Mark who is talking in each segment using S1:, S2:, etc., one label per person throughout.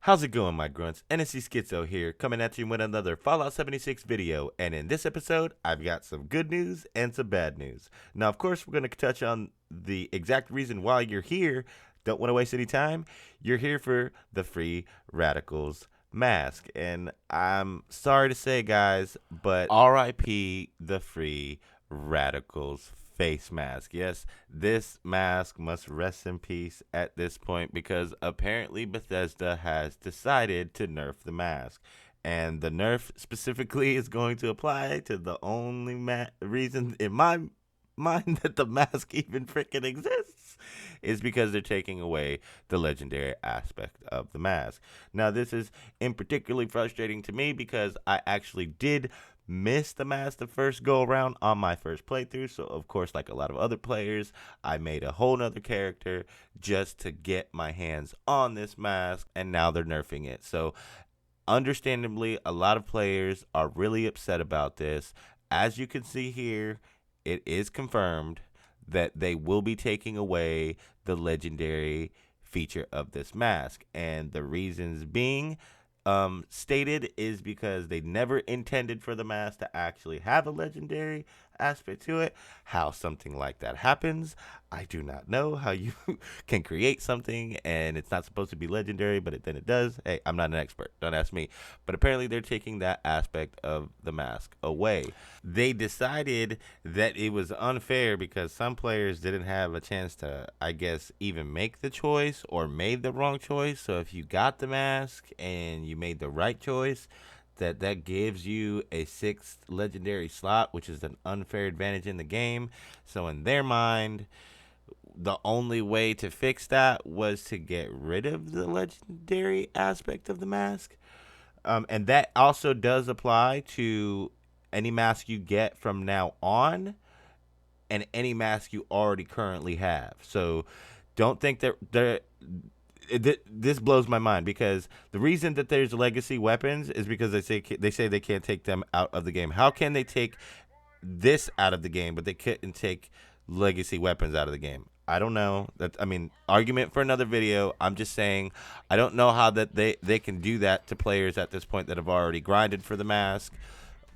S1: How's it going, my grunts? NSC Schizo here, coming at you with another Fallout 76 video, and in this episode, I've got some good news and some bad news. Now, of course, we're going to touch on the exact reason why you're here. Don't want to waste any time. You're here for the Free Radicals mask, and I'm sorry to say, guys, but RIP the Free Radicals face mask. Yes, this mask must rest in peace at this point because apparently Bethesda has decided to nerf the mask. And the nerf specifically is going to apply to the only reason in my mind that the mask even freaking exists is because they're taking away the legendary aspect of the mask. Now, this is in particularly frustrating to me because I actually did miss the mask the first go around on my first playthrough. So of course, like a lot of other players, I made a whole nother character just to get my hands on this mask, and now they're nerfing it. So understandably, a lot of players are really upset about this. As you can see here, it is confirmed that they will be taking away the legendary feature of this mask, and the reasons being stated is because they never intended for the mask to actually have a legendary aspect to it. How something like that happens, I do not know. How you can create something and it's not supposed to be legendary, but then it does. Hey, I'm not an expert. Don't ask me. But apparently they're taking that aspect of the mask away. They decided that it was unfair because some players didn't have a chance to, I guess, even make the choice or made the wrong choice. So if you got the mask and you made the right choice, that gives you a 6th legendary slot, which is an unfair advantage in the game. So in their mind, the only way to fix that was to get rid of the legendary aspect of the mask. And that also does apply to any mask you get from now on and any mask you already currently have. So don't think that this blows my mind because the reason that there's legacy weapons is because they say they can't take them out of the game. How can they take this out of the game, but they couldn't take legacy weapons out of the game? I don't know. Argument for another video. I'm just saying I don't know how that they can do that to players at this point that have already grinded for the mask.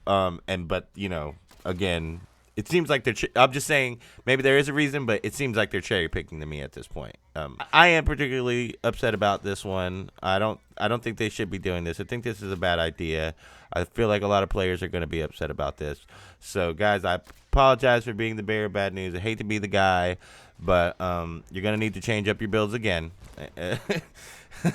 S1: But you know, again, it seems like I'm just saying maybe there is a reason, but it seems like they're cherry picking to me at this point. I am particularly upset about this one. I don't think they should be doing this. I think this is a bad idea. I feel like a lot of players are going to be upset about this. So guys, I apologize for being the bearer of bad news. I hate to be the guy, but you're going to need to change up your builds again.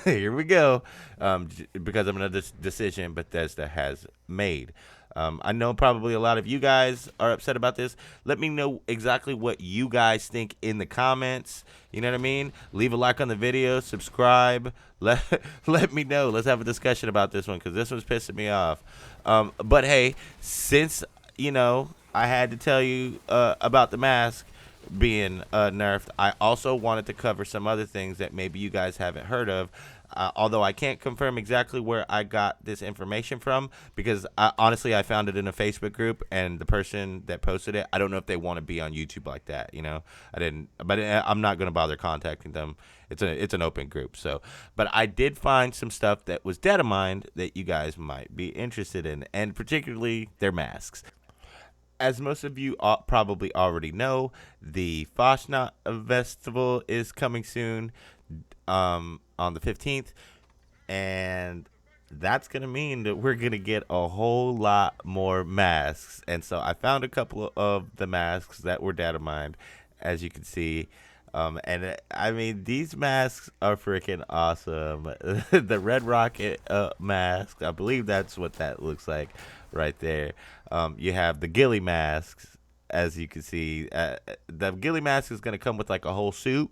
S1: Here we go. Because of another decision Bethesda has made. I know probably a lot of you guys are upset about this. Let me know exactly what you guys think in the comments. You know what I mean? Leave a like on the video, subscribe. Let me know. Let's have a discussion about this one because this one's pissing me off. But hey, since you know I had to tell you about the mask being nerfed, I also wanted to cover some other things that maybe you guys haven't heard of. Although I can't confirm exactly where I got this information from because honestly I found it in a Facebook group and the person that posted it, I don't know if they want to be on YouTube like that, you know. But I'm not going to bother contacting them. It's an open group. So, but I did find some stuff that was dead of mind that you guys might be interested in, and particularly their masks. As most of you probably already know, the Fashna Festival is coming soon. On the 15th, and that's gonna mean that we're gonna get a whole lot more masks. And so I found a couple of the masks that were data mined, as you can see. And I mean, these masks are freaking awesome. The Red Rocket mask, I believe that's what that looks like right there. You have the ghillie masks, as you can see. The ghillie mask is gonna come with like a whole suit.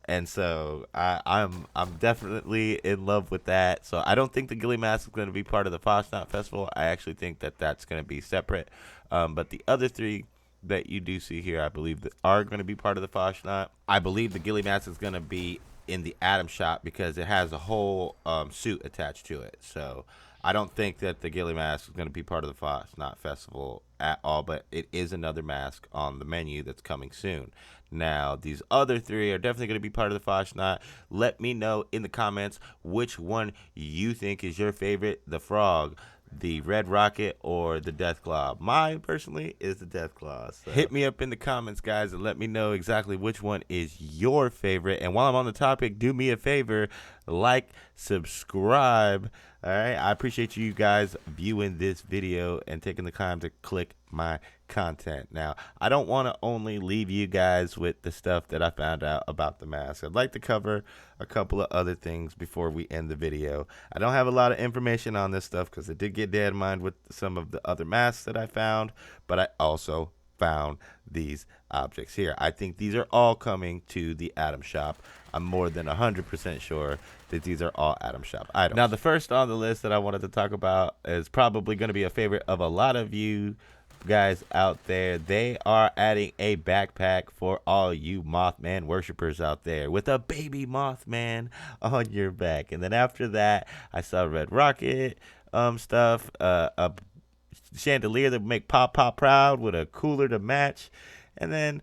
S1: And so I'm definitely in love with that. So I don't think the ghillie mask is going to be part of the Foshnot Festival. I actually think that that's going to be separate. But the other three that you do see here, I believe that are going to be part of the Foshnot. I believe the ghillie mask is going to be in the Atom Shop because it has a whole suit attached to it. So I don't think that the ghillie mask is going to be part of the Not Festival at all, but it is another mask on the menu that's coming soon. Now, these other three are definitely going to be part of the Not. Let me know in the comments which one you think is your favorite, the Frog, the Red Rocket, or the Deathclaw. Mine, personally, is the Deathclaw. So hit me up in the comments, guys, and let me know exactly which one is your favorite. And while I'm on the topic, do me a favor, like, subscribe. All right, I appreciate you guys viewing this video and taking the time to click my content. Now, I don't want to only leave you guys with the stuff that I found out about the mask. I'd like to cover a couple of other things before we end the video. I don't have a lot of information on this stuff because it did get dead mind with some of the other masks that I found, but I also found these objects here. I think these are all coming to the Atom Shop. I'm more than 100% sure that these are all Atom Shop items. Now, the first on the list that I wanted to talk about is probably going to be a favorite of a lot of you guys out there. They are adding a backpack for all you Mothman worshipers out there with a baby Mothman on your back. And then after that, I saw Red Rocket stuff, a chandelier that would make Pop Pop proud with a cooler to match. And then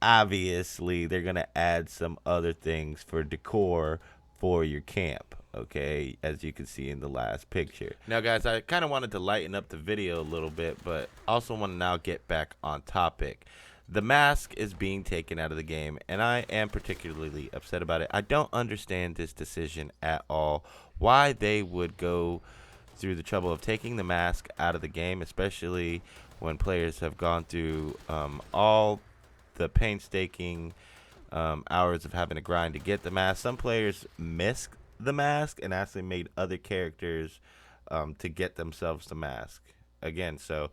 S1: obviously they're going to add some other things for decor for your camp, okay, as you can see in the last picture. Now, guys, I kind of wanted to lighten up the video a little bit, but also want to now get back on topic. The mask is being taken out of the game, and I am particularly upset about it. I don't understand this decision at all, why they would go through the trouble of taking the mask out of the game, especially when players have gone through all the painstaking hours of having to grind to get the mask. Some players missed the mask and actually made other characters to get themselves the mask again. So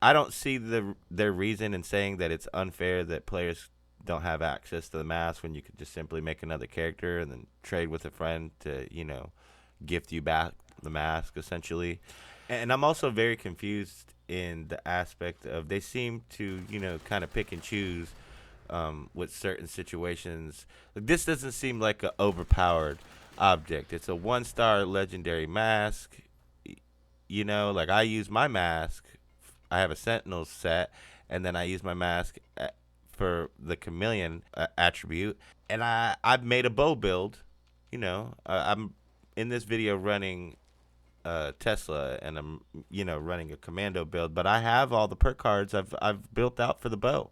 S1: I don't see their reason in saying that it's unfair that players don't have access to the mask when you could just simply make another character and then trade with a friend to, you know, gift you back the mask essentially. And I'm also very confused in the aspect of they seem to, you know, kind of pick and choose with certain situations. Like, this doesn't seem like an overpowered object. It's a 1-star legendary mask. You know, like I use my mask. I have a Sentinel set, and then I use my mask for the Chameleon attribute. And I've made a bow build. You know, I'm in this video running Tesla, and I'm, you know, running a commando build. But I have all the perk cards I've built out for the bow.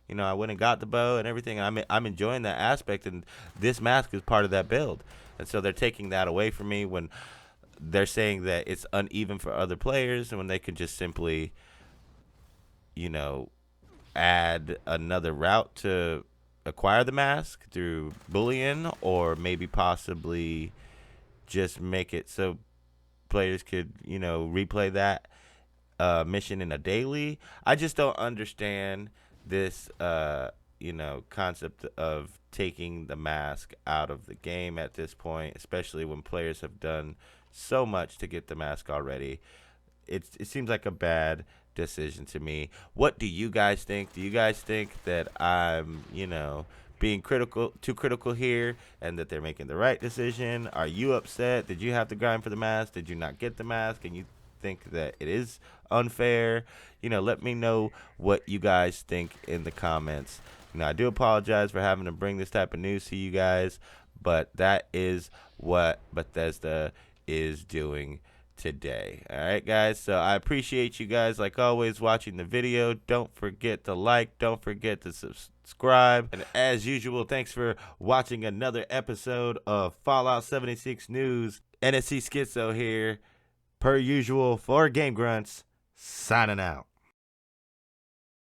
S1: You know, I went and got the bow and everything. I'm enjoying that aspect, and this mask is part of that build. And so they're taking that away from me when they're saying that it's uneven for other players, and when they could just simply, you know, add another route to acquire the mask through bullion, or maybe possibly just make it so players could, you know, replay that mission in a daily. I just don't understand this you know, concept of taking the mask out of the game at this point, especially when players have done so much to get the mask already. It seems like a bad decision to me. What do you guys think? Do you guys think that I'm, you know, being too critical here, and that they're making the right decision? Are you upset? Did you have to grind for the mask? Did you not get the mask, and you think that it is unfair? You know, let me know what you guys think in the comments. You know, I do apologize for having to bring this type of news to you guys, but that is what Bethesda is doing today. All right, guys, so I appreciate you guys like always watching the video. Don't forget to like, don't forget to subscribe, and as usual, thanks for watching another episode of Fallout 76 News. NSC Schizo here, per usual, for Game Grunts, signing out.